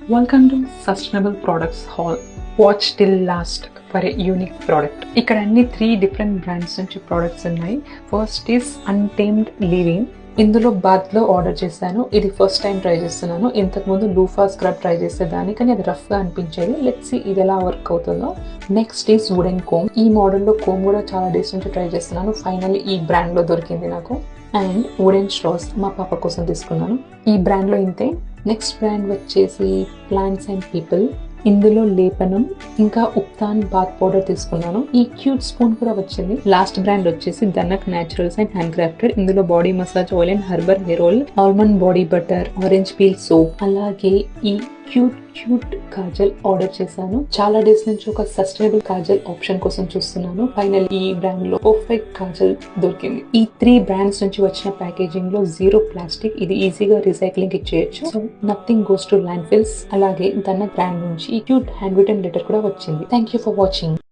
Welcome to Sustainable Products Hall. Watch till last for a unique product. ఇక్కడ అన్ని 3 different brands నుంచి products ఉన్నాయి. First is untamed living. ఇందులో bath లో order చేశాను. ఇది ఫస్ట్ టైం ట్రై చేస్తున్నాను. ఇంతకుముందు లూఫా స్క్రబ్ ట్రై చేసేదాన్ని, కానీ అది రఫ్ గా అనిపించేది. లెట్స్ సీ ఇది ఎలా వర్క్ అవుతుందో. Next is wooden comb. ఈ మోడల్ లో కోమ్ కూడా చాలా డేస్ నుంచి ట్రై చేస్తున్నాను. ఫైనల్లీ ఈ బ్రాండ్ లో దొరికింది నాకు. అండ్ వుడెన్ స్ట్రాస్ మా పాప కోసం తీసుకున్నాను. ఈ బ్రాండ్ లో ఇంతే. నెక్స్ట్ బ్రాండ్ వచ్చేసి ప్లాంట్స్ అండ్ పీపుల్. ఇందులో లేపనం ఇంకా ఉప్తాన్ బాత్ పౌడర్ తీసుకున్నాను. ఈ క్యూట్ స్పూన్ కూడా వచ్చింది. లాస్ట్ బ్రాండ్ వచ్చేసి Dhanak naturals and handcrafted. ఇందులో body massage oil and herbal hair oil, almond body butter, orange peel soap, అలాగే ఈ క్యూట్ కాజల్ ఆర్డర్ చేశాను. చాలా డేస్ నుంచి ఒక సస్టైనబుల్ కాజల్ ఆప్షన్ కోసం చూస్తున్నాను. ఫైనల్ ఈ బ్రాండ్ లో పర్ఫెక్ట్ కాజల్ దొరికింది. ఈ 3 బ్రాండ్స్ నుంచి వచ్చిన ప్యాకేజింగ్ లో 0 ప్లాస్టిక్. ఇది ఈజీగా రీసైక్లింగ్ ఇచ్చేయచ్చు. So nothing goes to landfills. అలాగే దన్న బ్రాండ్ నుంచి ఈ క్యూట్ హ్యాండ్ రిటన్ లెటర్ కూడా వచ్చింది. Thank you for watching.